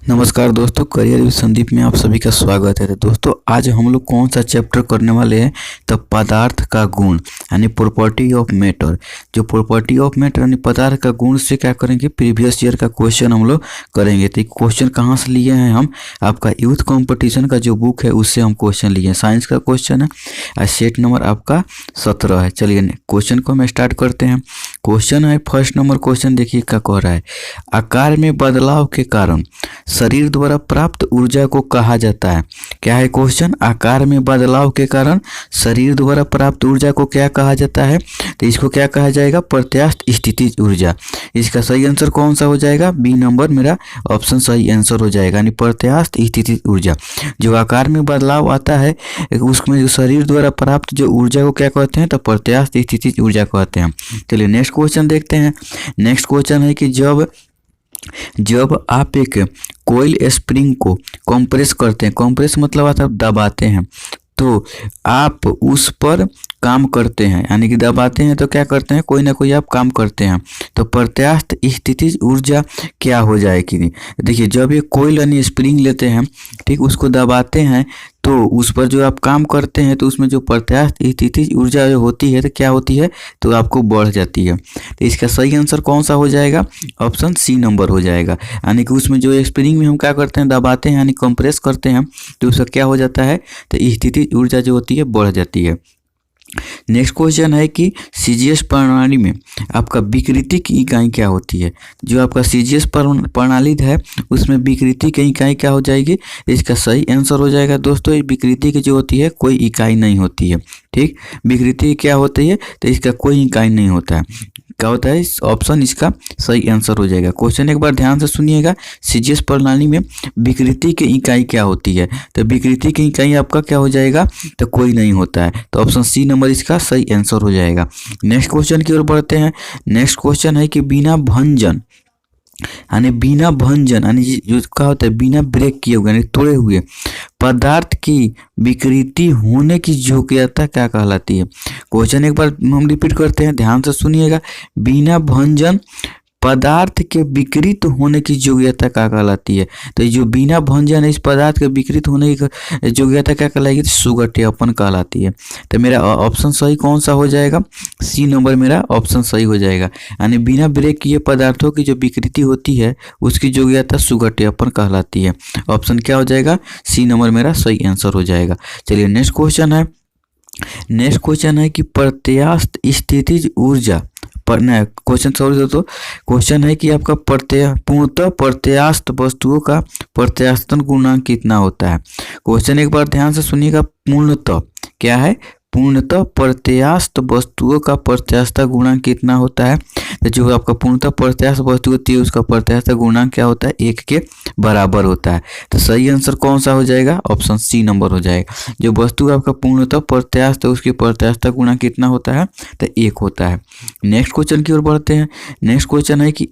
नमस्कार दोस्तों, career with Sandeep में आप सभी का स्वागत है। तो दोस्तों आज हम लोग कौन सा चैप्टर करने वाले हैं? तो पदार्थ का गुण यानी प्रॉपर्टी ऑफ मैटर। जो प्रॉपर्टी ऑफ मैटर यानी पदार्थ का गुण से क्या करेंगे, प्रीवियस ईयर का क्वेश्चन हम लोग करेंगे। तो क्वेश्चन कहाँ से लिए हैं हम? आपका यूथ कंपटीशन का जो बुक है उससे हम क्वेश्चन लिए हैं। साइंस का क्वेश्चन है और सेट नंबर आपका 17 है। चलिए क्वेश्चन को हम स्टार्ट करते हैं। क्वेश्चन है फर्स्ट नंबर क्वेश्चन, देखिए क्या कह रहा है। आकार में बदलाव के कारण शरीर द्वारा प्राप्त ऊर्जा को कहा जाता है। क्या है क्वेश्चन? आकार में बदलाव के कारण शरीर द्वारा प्राप्त ऊर्जा को क्या कहा जाता है? तो इसको क्या कहा जाएगा? प्रत्यास्थ स्थितिज ऊर्जा। इसका सही आंसर कौन सा हो जाएगा? बी नंबर मेरा ऑप्शन सही आंसर हो जाएगा, यानी प्रत्यास्थ स्थितिज ऊर्जा। जो आकार में बदलाव आता है उसमें जो शरीर द्वारा प्राप्त जो ऊर्जा को क्या कहते हैं? तो प्रत्यास्थ स्थितिज ऊर्जा कहते हैं। चलिए नेक्स्ट क्वेश्चन देखते हैं। नेक्स्ट क्वेश्चन है कि जब आप एक कोयल स्प्रिंग को कंप्रेस करते हैं, कंप्रेस मतलब आप दबाते हैं, तो आप उस पर काम करते हैं, यानी कि दबाते हैं तो क्या करते हैं, कोई ना कोई आप काम करते हैं, तो प्रत्यास्थ स्थितिज ऊर्जा क्या हो जाएगी? देखिए जब ये कोयल यानी स्प्रिंग लेते हैं, ठीक, उसको दबाते हैं तो उस पर जो आप काम करते हैं तो उसमें जो प्रत्यास्थ स्थितिज ऊर्जा जो होती है तो क्या होती है, तो आपको बढ़ जाती है। तो इसका सही आंसर कौन सा हो जाएगा? ऑप्शन सी नंबर हो जाएगा, यानी कि उसमें जो स्प्रिंग में हम क्या करते हैं, दबाते हैं यानी कंप्रेस करते हैं, तो उसका क्या हो जाता है, तो स्थितिज ऊर्जा जो होती है बढ़ जाती है। नेक्स्ट क्वेश्चन है कि सीजीएस प्रणाली में आपका विकृति की इकाई क्या होती है? जो आपका सीजीएस प्रणाली है उसमें विकृति की इकाई क्या हो जाएगी? इसका सही आंसर हो जाएगा दोस्तों, विकृति की जो होती है कोई इकाई नहीं होती है। ठीक, विकृति क्या होती है? तो इसका कोई इकाई नहीं होता है। क्या होता है? इस ऑप्शन इसका सही आंसर हो जाएगा। क्वेश्चन एक बार ध्यान से सुनिएगा। सीजीएस प्रणाली में विकृति की इकाई क्या होती है? तो विकृति की इकाई आपका क्या हो जाएगा? तो कोई नहीं होता है, तो ऑप्शन सी नंबर इसका सही आंसर हो जाएगा। नेक्स्ट क्वेश्चन की ओर बढ़ते हैं। नेक्स्ट क्वेश्चन है कि बिना भंजन यानी जो क्या होता है, बिना ब्रेक किए हुए यानी तोड़े हुए पदार्थ की विकृति होने की योग्यता क्या कहलाती है? क्वेश्चन एक बार हम रिपीट करते हैं, ध्यान से सुनिएगा। बिना भंजन पदार्थ के विकृत होने की योग्यता क्या कहलाती है? तो जो बिना भंजन इस पदार्थ के विकृत होने की योग्यता क्या कहलाएगी? सुगठियापन कहलाती है। तो मेरा ऑप्शन सही कौन सा हो जाएगा? सी नंबर मेरा ऑप्शन सही हो जाएगा, यानी बिना ब्रेक किए पदार्थों की जो विकृति होती है उसकी योग्यता सुगठियापन कहलाती है। ऑप्शन क्या हो जाएगा? सी नंबर मेरा सही आंसर हो जाएगा। चलिए नेक्स्ट क्वेश्चन है कि प्रत्यास्थ स्थितिज ऊर्जा क्वेश्चन है कि आपका पूर्णतः प्रत्यास्थ वस्तुओं का प्रत्यास्थन गुणांक कितना होता है? क्वेश्चन एक बार ध्यान से सुनिएगा। पूर्णतः क्या है? पूर्णतः प्रत्यास्थ वस्तुओं का प्रत्यास्थ गुणांक कितना होता है? तो जो आपका पूर्णतः प्रत्यास्थ वस्तु होती है उसका प्रत्यास्थ गुणांक क्या होता है? 1 के बराबर होता है। तो सही आंसर कौन सा हो जाएगा? ऑप्शन सी नंबर हो जाएगा। जो वस्तु आपका पूर्णतः प्रत्यास्थ है उसकी प्रत्यास्थ गुणांक कितना होता है? तो 1 होता है। नेक्स्ट क्वेश्चन की ओर बढ़ते हैं। नेक्स्ट क्वेश्चन है कि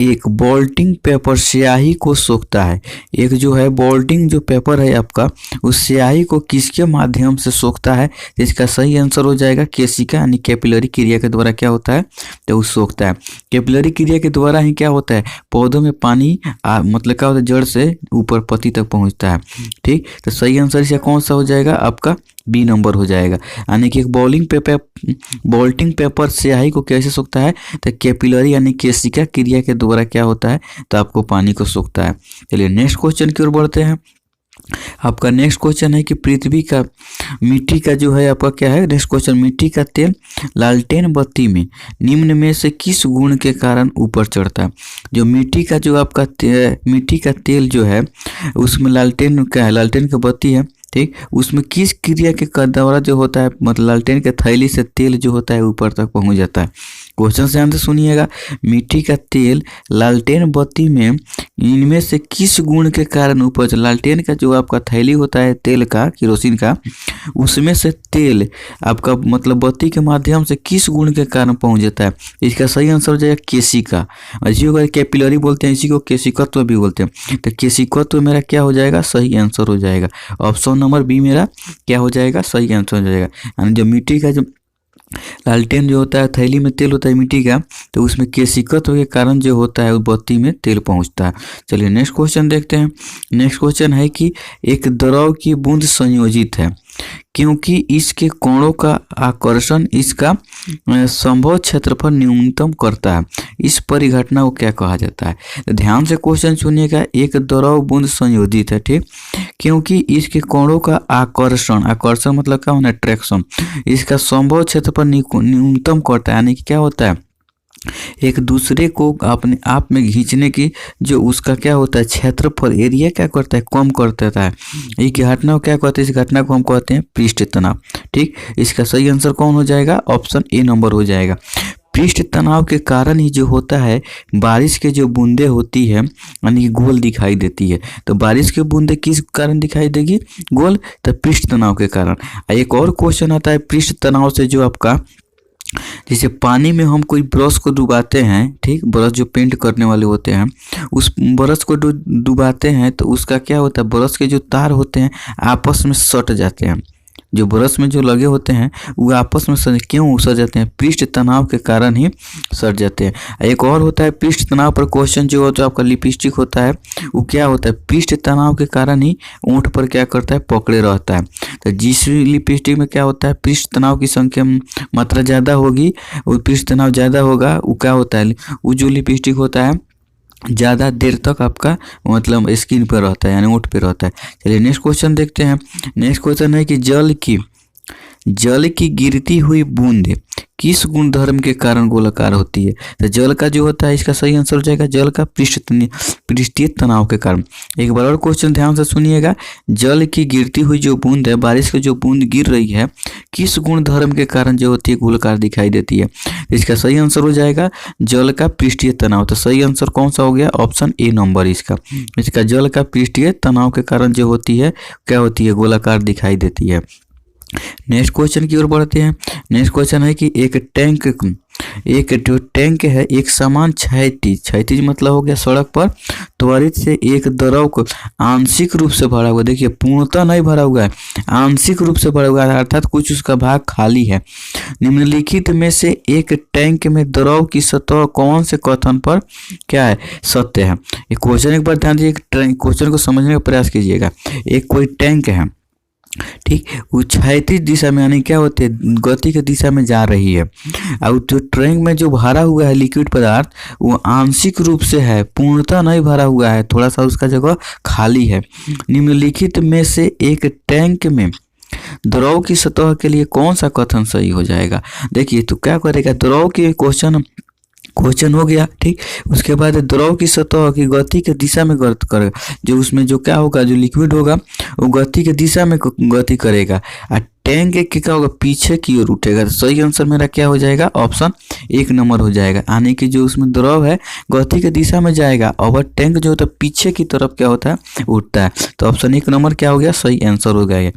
एक बोल्टिंग पेपर स्याही को सोखता है। एक जो है बोल्टिंग जो पेपर है आपका, उस स्याही को किसके माध्यम से सोखता है? इसका सही आंसर हो जाएगा केशिका यानी कैपिलरी क्रिया के द्वारा क्या होता है? तो वो सोखता है। कैपिलरी क्रिया के द्वारा ही क्या होता है? पौधों में पानी मतलब क्या होता है, जड़ से ऊपर पत्ती तक पहुंचता है। ठीक, तो सही आंसर इसका कौन सा हो जाएगा? आपका बी नंबर हो जाएगा, यानी कि एक बोल्टिंग पेपर स्याही को कैसे सोखता है? तो कैपिलरी यानी केशिका क्रिया के द्वारा क्या होता है? तो आपको पानी को सोखता है। चलिए नेक्स्ट क्वेश्चन की ओर बढ़ते हैं। आपका नेक्स्ट क्वेश्चन है कि मिट्टी का जो है आपका क्या है? नेक्स्ट क्वेश्चन, मिट्टी का तेल लालटेन बत्ती में निम्न में से किस गुण के कारण ऊपर चढ़ता है? जो मिट्टी का तेल जो है उसमें लालटेन क्या है? लालटेन की बत्ती है, ठीक, उसमें किस क्रिया के द्वारा जो होता है, मतलब लालटेन के थैली से तेल जो होता है ऊपर तक पहुंच जाता है। क्वेश्चन से ध्यान से सुनिएगा। मिट्टी का तेल लालटेन बत्ती में इनमें से किस गुण के कारण ऊपर? लालटेन का जो आपका थैली होता है तेल का, केरोसिन का, उसमें से तेल आपका मतलब बत्ती के माध्यम से किस गुण के कारण पहुंच जाता है? इसका सही आंसर हो जाएगा केशिका। इसी को कैपिलरी बोलते हैं, इसी को केशिकत्व भी बोलते हैं। तो केशिकत्व मेरा क्या हो जाएगा? सही आंसर हो जाएगा। ऑप्शन नंबर बी मेरा क्या हो जाएगा? सही आंसर हो जाएगा। यानी जो मिट्टी का जो लालटेन जो होता है थैली में तेल होता है मिट्टी का, तो उसमें केशिकत के कारण जो होता है वो बत्ती में तेल पहुंचता है। चलिए नेक्स्ट क्वेश्चन देखते हैं। नेक्स्ट क्वेश्चन है कि एक द्रव की बूंद संयोजित है क्योंकि इसके कोणों का आकर्षण इसका संभव क्षेत्रफल न्यूनतम करता है। इस परिघटना को क्या कहा जाता है? तो ध्यान से क्वेश्चन सुनिएगा। एक द्रव बूंद संयोजित है, ठीक, क्योंकि इसके कोणों का आकर्षण, आकर्षण मतलब क्या होना है? अट्रैक्शन, इसका संभव क्षेत्रफल न्यूनतम करता है। यानी कि क्या होता है? एक दूसरे को अपने आप में खींचने की जो उसका क्या होता है? क्षेत्रफल, एरिया क्या करता है? कम कर देता है। ये घटना को क्या कहते हैं? इस घटना को हम कहते हैं पृष्ठ तनाव। ठीक, इसका सही आंसर कौन हो जाएगा? ऑप्शन ए नंबर हो जाएगा। पृष्ठ तनाव के कारण ही जो होता है बारिश के जो बूंदे होती है यानी कि गोल दिखाई देती है। तो बारिश की बूंदे किस कारण दिखाई देगी? गोल। तो पृष्ठ तनाव के कारण। एक और क्वेश्चन आता है पृष्ठ तनाव से जो आपका, जैसे पानी में हम कोई ब्रश को डुबाते हैं, ठीक, ब्रश जो पेंट करने वाले होते हैं, उस ब्रश को डुबाते हैं तो उसका क्या होता है? ब्रश के जो तार होते हैं आपस में सट जाते हैं। जो ब्रश में जो लगे होते हैं वो आपस में क्यों सट जाते हैं? पृष्ठ तनाव के कारण ही सट जाते हैं। एक और होता है पृष्ठ तनाव पर क्वेश्चन जो होता है आपका लिपस्टिक होता है, वो क्या होता है? पृष्ठ तनाव के कारण ही ऊँट पर क्या करता है? पकड़े रहता है। तो जिस लिपस्टिक में क्या होता है? पृष्ठ तनाव की संख्या मात्रा ज़्यादा होगी, वो पृष्ठ तनाव ज़्यादा होगा, वो क्या होता है? वो जो लिपस्टिक होता है ज़्यादा देर तक आपका मतलब स्किन पर रहता है, यानी ओंठ पे रहता है। चलिए नेक्स्ट क्वेश्चन देखते हैं। नेक्स्ट क्वेश्चन है कि जल की गिरती हुई बूंद किस गुणधर्म के कारण गोलाकार होती है? तो जल का जो होता है इसका सही आंसर हो जाएगा जल का पृष्ठीय तनाव के कारण। एक बार और क्वेश्चन ध्यान से सुनिएगा। जल की गिरती हुई जो बूंद है, बारिश की जो बूंद गिर रही है, किस गुणधर्म के कारण जो होती है गोलाकार दिखाई देती है? इसका सही आंसर हो जाएगा जल का पृष्ठीय तनाव। तो सही आंसर कौन सा हो गया? ऑप्शन ए नंबर इसका जल का पृष्ठीय तनाव के कारण जो होती है क्या होती है? गोलाकार दिखाई देती है। नेक्स्ट क्वेश्चन की ओर बढ़ते हैं। नेक्स्ट क्वेश्चन है कि एक जो टैंक है एक समान क्षैतिज मतलब हो गया सड़क पर त्वरित से एक द्रव को आंशिक रूप से भरा हुआ, देखिए पूर्णतः नहीं भरा हुआ है, आंशिक रूप से भरा हुआ है, अर्थात कुछ उसका भाग खाली है। निम्नलिखित में से एक टैंक में द्रव की सतह कौन से कथन पर क्या है? सत्य है। एक क्वेश्चन एक बार ध्यान दीजिए, क्वेश्चन को समझने का प्रयास कीजिएगा। एक कोई टैंक है, ठीक, वो क्षैतिज दिशा में यानी क्या होते हैं? गति की दिशा में जा रही है। और जो टैंक में जो भरा हुआ है लिक्विड पदार्थ वो आंशिक रूप से है, पूर्णतः नहीं भरा हुआ है, थोड़ा सा उसका जगह खाली है। निम्नलिखित में से एक टैंक में द्रव की सतह के लिए कौन सा कथन सही हो जाएगा? देखिए तो क्या करेगा, द्रव के क्वेश्चन हो गया, ठीक। उसके बाद द्रव की सतह की गति के दिशा में गति करेगा, जो उसमें जो क्या होगा, जो लिक्विड होगा वो गति के दिशा में गति करेगा और टैंक के क्या होगा? पीछे की ओर उठेगा। तो सही आंसर मेरा क्या हो जाएगा? ऑप्शन एक नंबर हो जाएगा। यानी कि जो उसमें द्रव है गति के दिशा में जाएगा और टैंक जो होता है पीछे की तरफ क्या होता है? उठता है। तो ऑप्शन एक नंबर क्या हो गया? सही आंसर हो गया।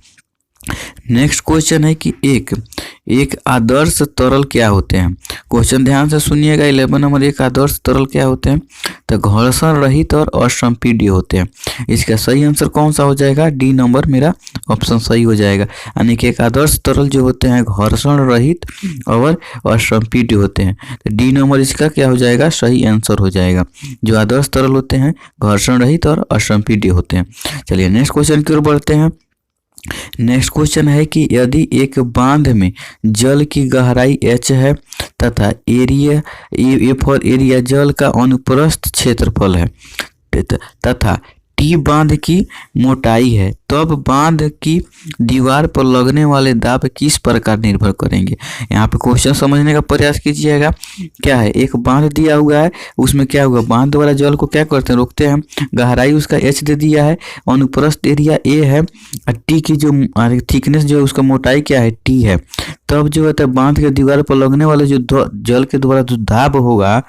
नेक्स्ट क्वेश्चन है कि एक आदर्श तरल क्या होते हैं? क्वेश्चन ध्यान से सुनिएगा। 11 नंबर, एक आदर्श तरल क्या होते हैं? तो घर्षण रहित और असंपीड्य होते हैं। इसका सही आंसर कौन सा हो जाएगा? डी नंबर मेरा ऑप्शन सही हो जाएगा। यानी कि एक आदर्श तरल जो होते हैं घर्षण रहित और असंपीड्य होते हैं। तो डी नंबर इसका क्या हो जाएगा? सही आंसर हो जाएगा। जो आदर्श तरल होते हैं घर्षण रहित और असंपीड्य होते हैं। चलिए नेक्स्ट क्वेश्चन की ओर बढ़ते हैं। नेक्स्ट क्वेश्चन है कि यदि एक बांध में जल की गहराई h है तथा एरिया ए फॉर एरिया जल का अनुप्रस्थ क्षेत्रफल है तथा टी बांध की मोटाई है, तब बांध की दीवार पर लगने वाले दाब किस प्रकार निर्भर करेंगे? यहाँ पे क्वेश्चन समझने का प्रयास कीजिएगा। क्या है? एक बांध दिया हुआ है, उसमें क्या होगा? बांध द्वारा जल को क्या करते हैं? रोकते हैं। गहराई उसका h दे दिया है, अनुप्रस्थ एरिया a है और टी की जो थिकनेस जो है उसका मोटाई क्या है? t है। तब जो होता है बांध के दीवार पर लगने वाले जो जल के द्वारा जो दाब होगा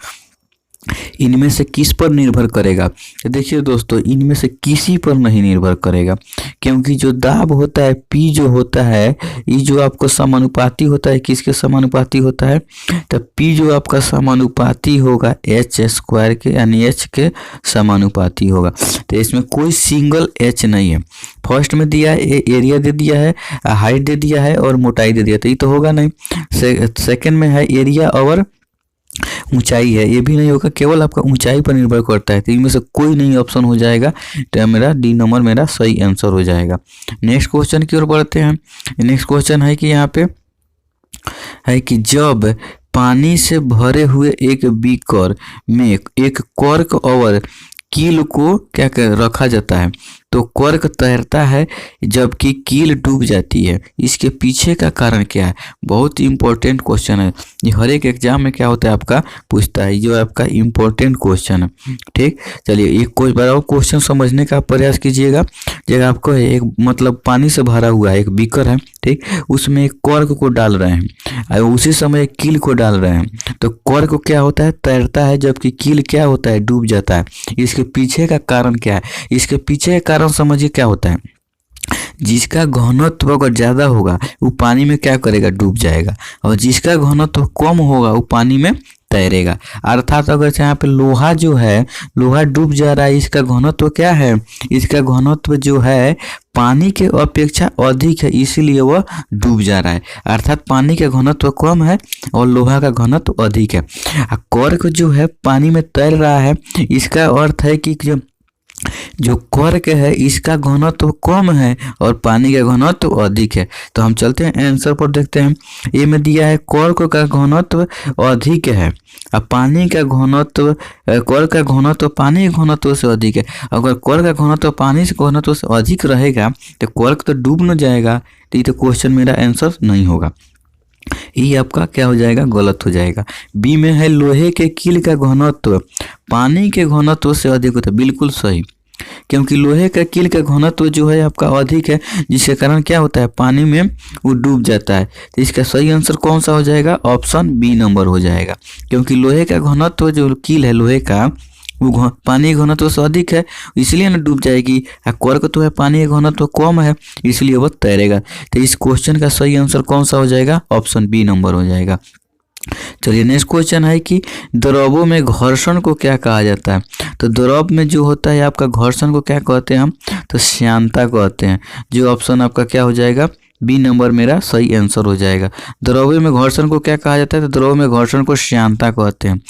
इनमें से किस पर निर्भर करेगा? तो देखिए दोस्तों, इनमें से किसी पर नहीं निर्भर करेगा, क्योंकि जो दाब होता है P जो होता है, ये जो आपको समानुपाती होता है, किसके समानुपाती होता है? तो P जो आपका समानुपाती होगा H स्क्वायर के, यानी H के समानुपाती होगा। तो इसमें कोई सिंगल H नहीं है। फर्स्ट में दिया है एरिया दे दिया है, हाइट दे दिया है और मोटाई दे दिया, तो ये तो होगा नहीं। सेकंड में है एरिया और ऊंचाई है, ये भी नहीं होगा, केवल आपका ऊंचाई पर निर्भर करता है। तो इनमें से कोई नहीं ऑप्शन हो जाएगा, तो मेरा डी नंबर मेरा सही आंसर हो जाएगा। नेक्स्ट क्वेश्चन की ओर बढ़ते हैं। नेक्स्ट क्वेश्चन है कि यहाँ पे है कि जब पानी से भरे हुए एक बीकर में एक कॉर्क और कील को क्या कर रखा जाता है, तो कॉर्क तैरता है जबकि कील डूब जाती है, इसके पीछे का कारण क्या है? बहुत इंपॉर्टेंट क्वेश्चन है, ये हर एक एग्जाम में क्या होता है आपका पूछता है, जो आपका इंपॉर्टेंट क्वेश्चन है। ठीक, चलिए एक बार और क्वेश्चन समझने का प्रयास कीजिएगा। जब आपको एक मतलब पानी से भरा हुआ एक बीकर है, ठीक, उसमें एक कॉर्क को डाल रहे हैं और उसी समय एक कील को डाल रहे हैं, तो कॉर्क क्या होता है? तैरता है, जबकि कील क्या होता है? डूब जाता है। इसके पीछे का कारण क्या है? इसके पीछे का कारण समझिए क्या होता है। जिसका घनत्व अगर ज़्यादा होगा वो पानी में क्या करेगा? डूब जाएगा, और जिसका घनत्व कम होगा वो पानी में तैरेगा। अर्थात अगर यहाँ पे लोहा जो है, लोहा डूब जा रहा है, इसका घनत्व क्या है? इसका घनत्व जो है पानी के अपेक्षा अधिक है, इसीलिए वह डूब जा रहा है। अर्थात पानी का घनत्व कम है और लोहा का घनत्व अधिक है। कॉर्क जो है पानी में तैर रहा है, इसका अर्थ है कि जो कॉर्क है इसका घनत्व कम है और पानी का घनत्व अधिक है। तो हम चलते हैं आंसर पर, देखते हैं। ए में दिया है कॉर्क का घनत्व अधिक है, अब पानी का घनत्व, कॉर्क का घनत्व पानी के घनत्व से अधिक है। अगर कॉर्क का घनत्व पानी से घनत्व से अधिक रहेगा तो कॉर्क तो डूब न जाएगा, तो ये तो क्वेश्चन मेरा आंसर नहीं होगा, ये आपका क्या हो जाएगा? गलत हो जाएगा। बी में है लोहे के कील का घनत्व पानी के घनत्व से अधिक होता है, बिल्कुल सही, क्योंकि लोहे का कील का घनत्व जो है आपका अधिक है, जिसके कारण क्या होता है? पानी में वो डूब जाता है। तो इसका सही आंसर कौन सा हो जाएगा? ऑप्शन बी नंबर हो जाएगा, क्योंकि लोहे का घनत्व जो कील है लोहे का वो पानी के घनत्व से अधिक है, इसलिए ना डूब जाएगी। कॉर्क तो है पानी का घनत्व कम है, इसलिए वह तैरेगा। तो इस क्वेश्चन का सही आंसर कौन सा हो जाएगा? ऑप्शन बी नंबर हो जाएगा। चलिए नेक्स्ट क्वेश्चन है कि द्रवों में घर्षण को क्या कहा जाता है? तो द्रव में जो होता है आपका घर्षण को क्या कहते हैं हम? तो श्यानता कहते हैं। जो ऑप्शन आपका क्या हो जाएगा? बी नंबर मेरा सही आंसर हो जाएगा। द्रव्य में घर्षण को क्या कहा जाता है? तो द्रव्य में घर्षण को श्यानता कहते हैं।